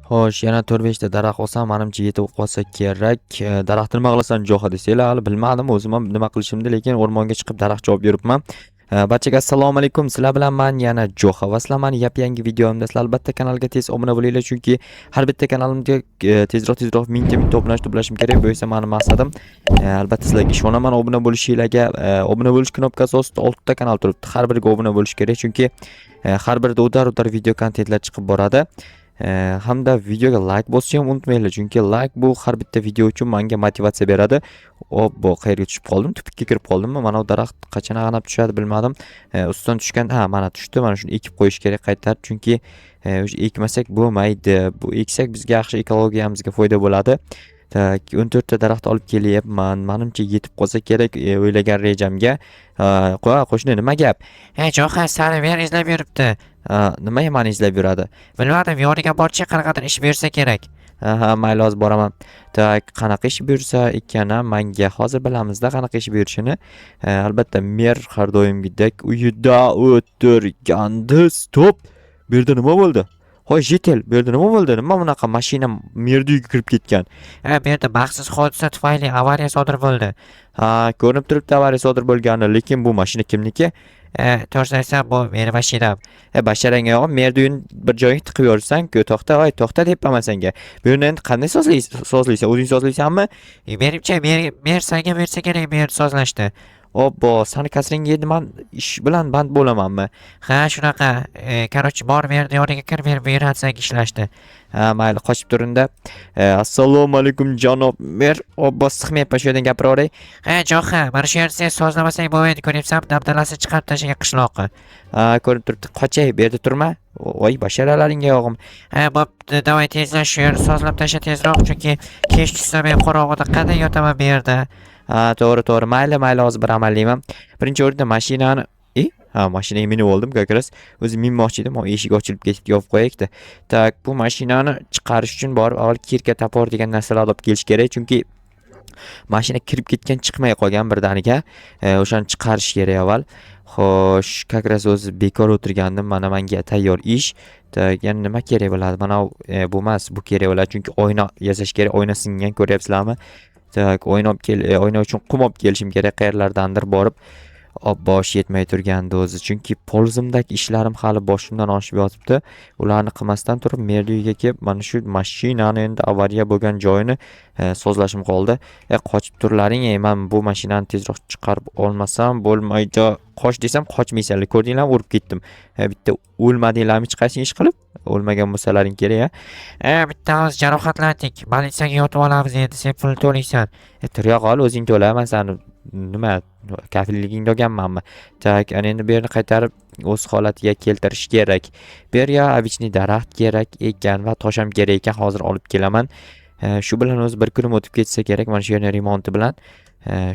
Xo'sh, yana 4-5 ta daraxt olsam, menimcha yetib qolsa kerak. Daraxtni nima qilasan Jo'xa desanglar, hali bilmadim o'zim ham nima qilishimni, lekin o'rmonga chiqib daraxt chopib yuribman. Barchaga assalomu alaykum. Sizlar bilan men yana Jo'xa va sizlar meni yangi videomda sizlar albatta kanalga tez obuna bo'linglar, chunki har bitta kanalimga tezroq mingta obunachni kerak. Bu esa mening maqsadim. Albatta sizlarga ishonaman, obuna bo'lishinglarga, obuna bo'lish knopkasi ostida 6 ta kanal turibdi. Har biriga obuna bo'lish kerak, chunki har birida o'tar video kontentlar chiqib boradi. Hamda videoga like bosishni ham unutmanglar, chunki like bu har bitta video uchun menga motivatsiya beradi. Bu qayerga tushib qoldim? Tupikka kirib qoldimmi? Mana bu daraxt qachon ag'anab tushadi bilmadim. Ustidan tushgan, mana tushdi. Mana shuni ekib qo'yish kerak qaytarib, chunki ekmasak bo'lmaydi. Bu eksak bizga yaxshi, ekologiyamizga foyda bo'ladi. 14 ta daraxt olib kelyapman. Menimcha yetib qolsa kerak o'ylagan rejamga. Qo'shni nima gap? Jo'xa seni men izlab yuribdi. Nima meni izlab yuradi? Bilmadim, yoniga borchi qanaqadir ish buyursa kerak. Mayli, hozir boraman. Qanaqa ish buyursa ekani menga hozir bilamizda qanaqa ish buyurishini. Albatta mer har doimgidek uyida o'tirgandi. Stop. Bu yerda nima bo'ldi? Hoy Jetel, bu yerda nima bo'ldi? Nima bunaqa mashina merda uyga kirib ketgan? Bu yerda baxtsiz hodisa tufayli avariya sodir bo'ldi. Ko'rinib turibdi avariya sodir bo'lgani, lekin bu mashina kimniki? To'g'risini aytsam, bu meni mashinam. Basharang o'g'lim, merda uyni bir joyga tiqib yorsan-ku, to'xta deyapman senga. Bu yerni endi qanday sozlaysan? O'zing sozlaysanmi? Menimcha mer senga bersa kerak bu yerni sozlashni. Obbo, sani kasringga endi men ish bilan band bo'lamanmi? Ha, shunaqa. Короче, bor merni yoniga kir, men buyuratsang ishlashni. Mayli, qochib turinda. Assalomu alaykum janob mer. Obbo, siqmayapman, shu yerdan gapiraveray. Jo'xa, mana shu yerni sen sozlamasang bo'lmaydi, ko'ryapsanmi? Dabdalasi chiqarib tashlagan qishloqqa. Ko'rinib turibdi. Qochay, bu yerda turma. Voy, basharalaringga o'g'lim. Bo'pti, davay tezlash, shu yerni sozlab tasha tezroq, chunki kech tushsa men qorong'uda qanday yotaman bu yerda. To'g'ri. Mayli, hozir bir amallayman. Birinchi o'rinda mashinani mashinaga minib oldim, kakras. O'zi minmoqchi edim, eshik ochilib ketib yopib qo'yaylik-da. Tak, bu mashinani chiqarish uchun borib avval kirka, tapor degan narsalarni olib kelish kerak, chunki mashina kirib ketgan, chiqmay qolgan birdaniga. O'shani chiqarish kerak avval. Xo'sh, kakras o'zi bekor o'tirgandim, mana menga tayyor ish. Yana nima kerak bo'ladi? Mana bu emas, bu kerak bo'ladi, chunki oyna yasash kerak. Oyna singan, ko'ryapsizlarmi? Oyna uchun qum olib kelishim kerak qayerlardandir borib. Bosh yetmay turgandi o'zi, chunki polzimdagi ishlarim hali boshimdan oshib yotibdi. Ularni qilmasdan turib merda uyga kelib, mana shu mashinani endi avariya bo'lgan joyini sozlashim qoldi. Qochib turlaring, men bu mashinani tezroq chiqarib olmasam bo'lmaydi. Qoch desam qochmaysanlar. Ko'rdinglarmi, urib ketdim. Bitta o'lmadinglarmi hech qaysi ish qilib? O'lmagan bo'lsalaring kerak. Bitta hozir jarohatlandik. Politsiyaga yotib olamiz endi, sen pul to'laysan. Turya qol, o'zing to'la, men seni nima kafilligingni olganmanmi? Tak, endi bu yerni qaytarib o'z holatiga keltirish kerak. Bu yerga обычный daraxt kerak ekan va tosh ham kerak ekan, hozir olib kelaman. Shu bilan o'zi bir kunim o'tib ketsa kerak, mana shu yerning remonti bilan.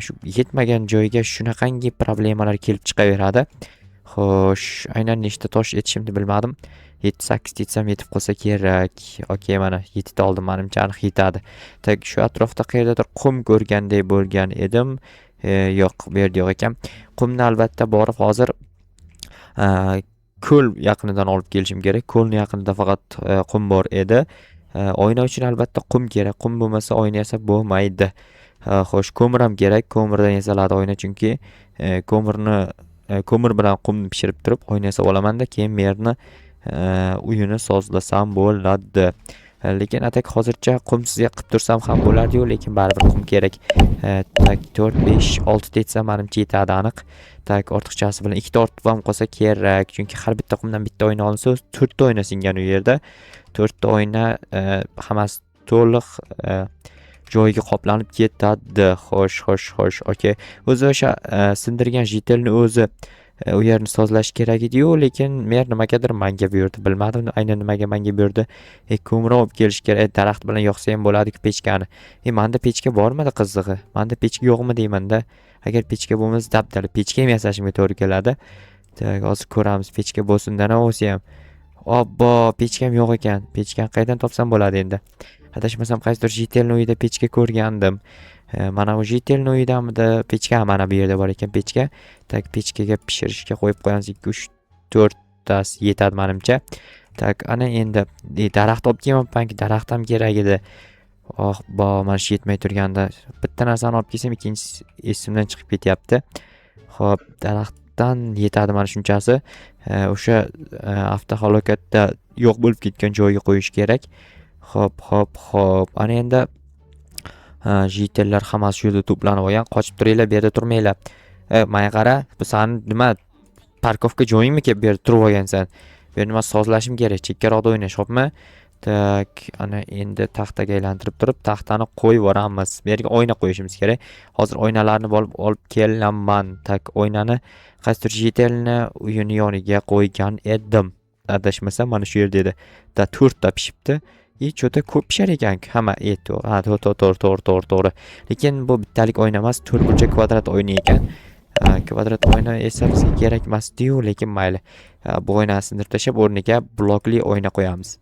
Shu yetmagan joyga shunaqangi problemalar kelib chiqaveradi. Xo'sh, aynan nechta tosh etishimni bilmadim. 7-8 tetsam yetib qolsa kerak. Okey, mana 7 ta oldim, menimcha aniq yetadi. Tak, shu atrofda qayerdadir qum ko'rgandek bo'lgan edim. Yo'q, bu yerda yo'q ekan. Qumni albatta borib hozir ko'l yaqinidan olib kelishim kerak. Ko'lning yaqinida faqat qum bor edi. Oyna uchun albatta qum kerak. Qum bo'lmasa oyna yasab bo'lmaydi. Xo'sh, ko'mir ham kerak. Ko'mirdan yasaladi oyna, chunki ko'mir bilan qumni pishirib turib oyna yasab olamanda, keyin merni uyini sozlasam bo'ladi. Lekin atak hozircha qumsizga qilib tursam ham bo'lardi-yu, lekin baribir qum kerak. Tak, 4, 5, 6 tetsa menimcha yetadi aniq. Tak, ortiqchasi bilan 2 ta ortib ham qolsa kerak, chunki har bitta qumdan bitta oyna olinsa 4 ta oyna singan u yerda. 4 ta oyna hammasi to'liq joyiga qoplanib ketadi. Xo'sh, okey. O'zi o'sha sindirgan jetelni o'zi u yerni sozlash kerak edi-yu, lekin mer nimagadir menga buyurdi. Bilmadim aynan nimaga menga buyurdi. Ko'mir olib kelish kerak. Daraxt bilan yoqsa ham bo'ladi-ku pechkani. Menda pechka bormidi qizig'i? Menda pechka yo'qmi deyman-da. Agar pechka bo'lmasa dabdala pechka ham yasashimga to'g'ri keladi. Hozir ko'ramiz, pechka bo'lsin-da o'zi ham. Obbo, pechka ham yo'q ekan. Pechkani qayerdan topsam bo'ladi endi? Adashmasam qaysidir jetelni uyida pechka ko'rgandim. Mana bu jetelni uyidamidi pechka? Mana bu yerda bor ekan pechka. Tak, pechkaga pishirishga qo'yib qo'yamiz. 2, 3, 4 tasi yetadi menimcha. Tak, ana endi daraxt olib kelmayapmanki, daraxt ham kerak edi. Oh, mana shu yetmay turganda bitta narsani olib kelsam, ikkinchisi esimdan chiqib ketyapti. Xo'p, daraxtdan yetadi mana shunchasi. O'sha avtohalokatda yo'q bo'lib ketgan joyiga qo'yish kerak. Xo'p. Ana endi jitellar hammasi shu yerda to'planib olgan. Qochib turinglar, bu yerda turmanglar. Menga qara, bu sani nima parkovka joyingmi kelib bu yerda turib olgansan? Bu yerda nima sozlashim kerak, chekkaroqda o'ynash, xo'pmi? Tak, ana endi taxtaga aylantirib turib, taxtani qo'yib yuboramiz. Bu yerga oyna qo'yishimiz kerak. Hozir oynalarni olib kelaman. Tak, oynani qaysidir jitelni uyini yoniga qo'ygan edim. Adashmasam mana shu yerda edi. 4 ta pishibdi. Cho'ta ko'p pishar ekan. Hamma to'g'ri. Lekin bu bittalik oyna emas, 4 burchak kvadrat oyna ekan. Kvadrat oyna esa bizga kerak emas-ku, lekin mayli. Bu oynani sindirib tashlab, o'rniga blokli oyna qo'yamiz.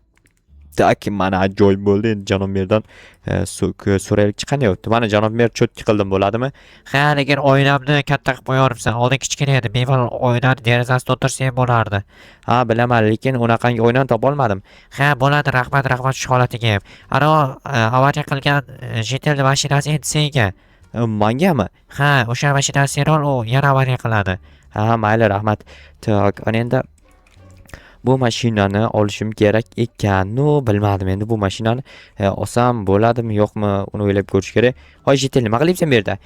Tak, mana ajoyib bo'ldi. Endi janob merdan so'raylik chiqqan yo'qdi. Mana janob mer cho'tki qildim, bo'ladimi? Ha, lekin oynamni katta qilib qo'yoribsan. Oldin kichkina edi. Bemalol oynani derazasida o'tirsa ham bo'lardi. Ha, bilaman, lekin unaqangi oynani topa olmadim. Ha, bo'ladi. Rahmat shu holatiga ham. Ana avariya qilgan jetelni mashinasi endi senga. Mangami? Ha, o'sha mashinani sen ol, u yana avariya qiladi. Ha, mayli, rahmat. Tak, ana endi bu mashinani olishim kerak ekan. Bilmadim endi bu mashinani olsam bo'ladimi, yo'qmi, uni o'ylab ko'rish kerak. Hoy, jetel, nima qilyapsan bu yerda?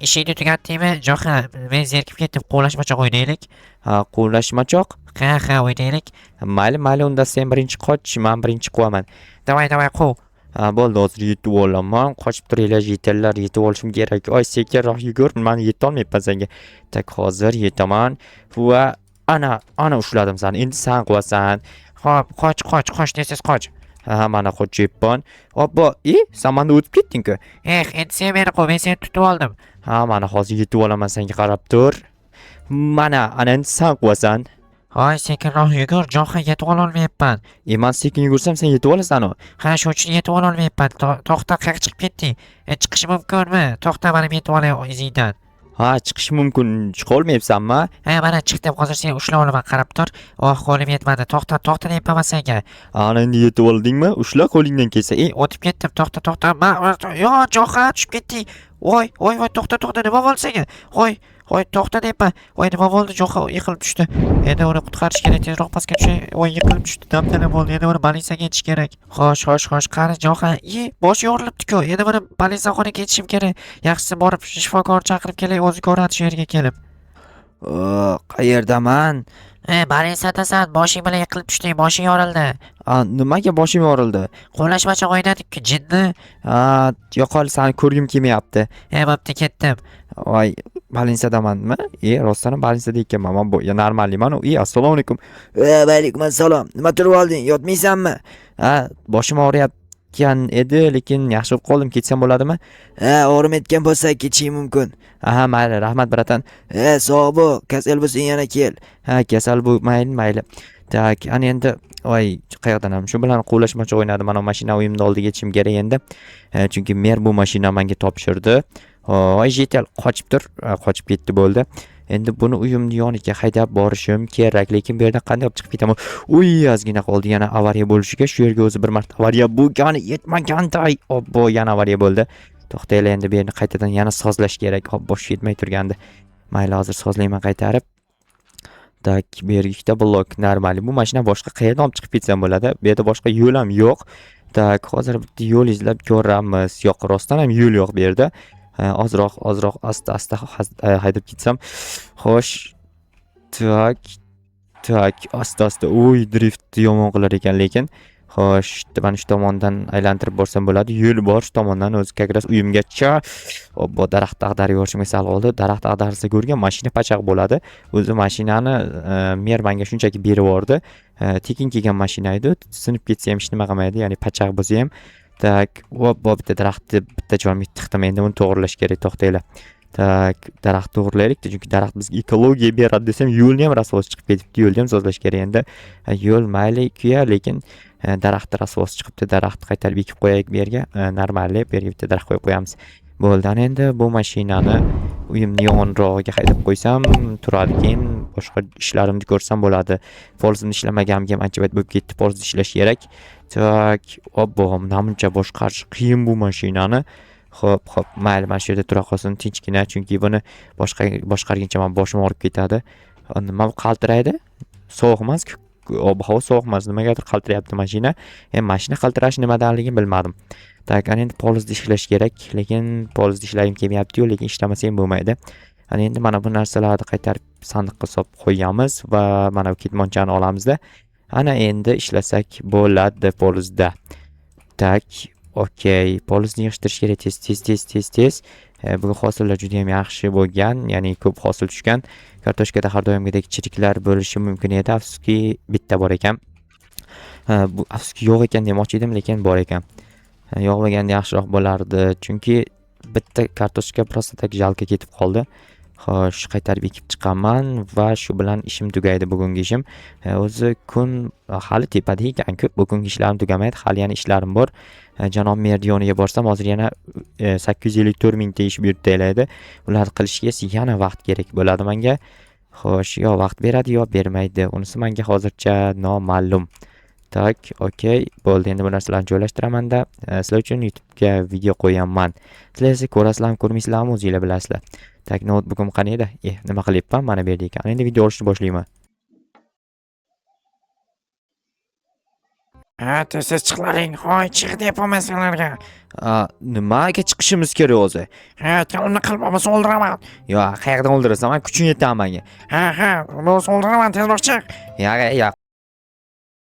Ishingni tugatdingmi? Jo'xa, men zerikib ketdim. Qo'llashmachoq o'ynaylik. Ha, qo'llashmachoq. Ha, o'ynaylik. Mayli, unda sen birinchi qoch, men birinchi quvaman. Davay, qov. Bo'ldi, hozir yetib olaman. Qochib turinglar, jetellar, yetib olishim kerak. Oy, sekinroq yugur, men yeta olmayapman senga. Tak, hozir yetaman. Va ana ushladim seni. Endi sen quvasan. Xo'p, qoch, tez qoch. Ha, mana qochyapman. Obbo, sen menda o'tib ketding-ku. Endi sen meni qo'y, men seni tutib oldim. Ha, mana hozir yetib olaman, senga qarab tur. Ana endi sen quvasan. Hoy, sekinroq yugur, Jo'xa, yetib ololmayapman. Men sekin yugursam sen yetib olasan-ku. Ha, shuning uchun yetib ololmayapman. To'xta, qayerga chiqib ketding? Chiqish mumkinmi? To'xta, mana yetib olay izingdan. Ha, chiqish mumkin. Chiqa olmayapsanmi? Ha, mana chiqdim. Hozir seni ushlab olaman, qarab tur. Qo'lim yetmadi. To'xta deyapman senga. Ana endi yetib oldingmi? Ushla qo'lingdan kelsa. O'tib ketdim. To'xta. Yo, Jo'xa, tushib ketding. Voy, to'xta, nima bo'ldi senga? Voy, to'xta deyapman. Voy, nima bo'ldi? Jo'xa yiqilib tushdi. Endi uni qutqarish kerak. Tezroq pastga tushay. Voy, yiqilib tushdi. Dabdala bo'ldi. Endi uni больницаga yetish kerak. Xo'sh, qani Jo'xa. Boshi yorilibdi-ku. Endi uni больницaxonaga yetishim kerak. Yaxshisi borib shifokor chaqirib kelay, o'zi ko'radi shu yerga kelib. Qayerdaman? Больницadasan. Boshing bilan yiqilib tushding. Boshing yorildi. Nimaga boshim yorildi? Qo'llashmachoq o'ynadik-ku, jinni. Yo'qol, seni ko'rgim kelmayapti. Bo'pti, ketdim. Voy, больницadamanmi? Rostdan больницada ekanman. Men bu normalman. Assalomu alaykum. Va alaykum assalom. Nima turib olding? Yotmaysanmi? Boshim og'riyotgan edi, lekin yaxshi bo'lib qoldim. Ketsam bo'ladimi? Og'rimayotgan bo'lsa ketishing mumkin. Aha, mayli, rahmat bratan. Sog' bo'l. Kasal bo'lsang yana kel. Kasal mayli. Tak, ana endi qayoqdanam shu bilan qo'llashmachoq o'ynadim. Mana mashina uyimni oldiga yetishim kerak endi. Chunki mer bu mashina menga topshirdi. Hoy, jetel, qochib ketdi, bo'ldi. Endi buni uyimni yoniga haydab borishim kerak, lekin bu yerdan qanday olib chiqib ketaman? Ozgina qoldi, yana avariya bo'lishiga. Shu yerga o'zi bir marta avariya bo'lgani yetmaganday. Obbo, yana avariya bo'ldi. To'xtaylar, endi bu yerni qaytadan yana sozlash kerak. Obbo, shu yetmay turgandi. Mayli, hozir sozlayman qaytarib. Tak, bu yerga ikkita blok normal. Bu mashina boshqa qayerdan olib chiqib ketsam bo'ladi? Bu yerda boshqa yo'l ham yo'q. Tak, hozir bitta yo'l izlab ko'ramiz. Yo'q, rostdan ham yo'l yo'q bu yerda. Ozroq, asta haydab ketsam. Xo'sh. Tak, asta. Drift yomon qilar ekan, lekin. Xo'sh, mana shu tomondan aylantirib borsam bo'ladi. Yo'l bor shu tomondan o'zi kakras uyimgacha. Obbo, daraxt ag'darib yuborishimga sal qoldi. Daraxt ag'darsa ko'rgan mashina pachaq bo'ladi. O'zi mashinani mer menga shunchaki berib yubordi. Tekin kelgan mashina edi. Sinib ketsa ham hech nima qilmaydi, ya'ni pachaq bo'lsa ham. Tak, obbo, bitta daraxtni bitta joyga tiqdim. Endi uni to'g'irlash kerak, to'xtanglar. Tak, daraxt to'g'irlaylik, chunki daraxt bizga ekologiya beradi desam, yo'lni ham rasvos chiqib ketibdi. Yo'lni ham sozlash kerak endi. Yo'l mayli-kuya, lekin daraxtni rasvos chiqibdi. Daraxtni qaytarib ekib qo'yaylik bu yerga. Normalli, bu yerga bitta daraxt qo'yib qo'yamiz. Bo'ldi, endi bu mashinani uyimni yonrog'iga haydab qo'ysam turadi. Keyin boshqa ishlarimni ko'rsam bo'ladi. Polsni ishlamaganimga ham ancha vaqt bo'lib ketdi. Polsni ishlash kerak. Tak, obbo, namuncha boshqarish qiyin bu mashinani. Xo'p, mayli, mana shu yerda tura qolsin tinchgina, chunki buni boshqarguncha men boshim og'rib ketadi. Nima qaltiraydi? Sovuq emas, ob-havo sovuq emas, nimagadir qaltirayapti mashina. Mashina qaltirashi nimadanligini bilmadim. Tak, ana endi polizda ishlash kerak, lekin polizda ishlagim kelmayapti-yu, lekin ishlamasa ham bo'lmaydi. Ana endi mana bu narsalarni qaytarib sandiqqa solib qo'yamiz va mana bu ketmonchani olamizda. Ana endi ishlasak bo'ladi polizda. Tak, okey, polizni yig'ishtirish kerak tez. Bugun hosillar juda ham yaxshi bo'lgan, ya'ni ko'p hosil tushgan. Kartoshkada har doimgidek chiriklar bo'lishi mumkin edi, afsuski bitta bor ekan. Bu afsuski yo'q ekan demoqchi edim, lekin bor ekan. Yo'q bo'lganda yaxshiroq bo'lardi, chunki bitta kartoshka просто tak jalga ketib qoldi. Xo'sh, qaytarib ekib chiqaman va shu bilan ishim tugaydi bugungi ishim. O'zi kun hali tepada ekan, ko'p bugungi ishlarim tugamaydi, hali yana ishlarim bor. Janob Merdiyoniga borsam, hozir yana 854 mingta ish buyurtaylaydi. Ularni qilishga yana vaqt kerak bo'ladi menga. Xo'sh, yo vaqt beradi, yo bermaydi. Unisi menga hozircha noma'lum. Tak, okey, bo'ldi. Endi bu narsalarni joylashtiraman-da. Sizlar uchun YouTube'ga video qo'yaman. Sizlar esa ko'rasizlarmi, ko'rmaysizlarmi, o'zingizlar bilasizlar. Tak, notebookim qani edi? Nima qilyapman? Mana bu yerda ekan. Endi video olishni boshlayman. Tez chiqlaring. Hoy, chiq deyapman sizlarga. Nimaga chiqishimiz kerak o'zi? Uni qilib olmasa o'ldiraman. Yo, qayerdan o'ldirasan? Men kuchim yetadi menga. Bo'lsa o'ldiraman, tezroq chiq. Ya,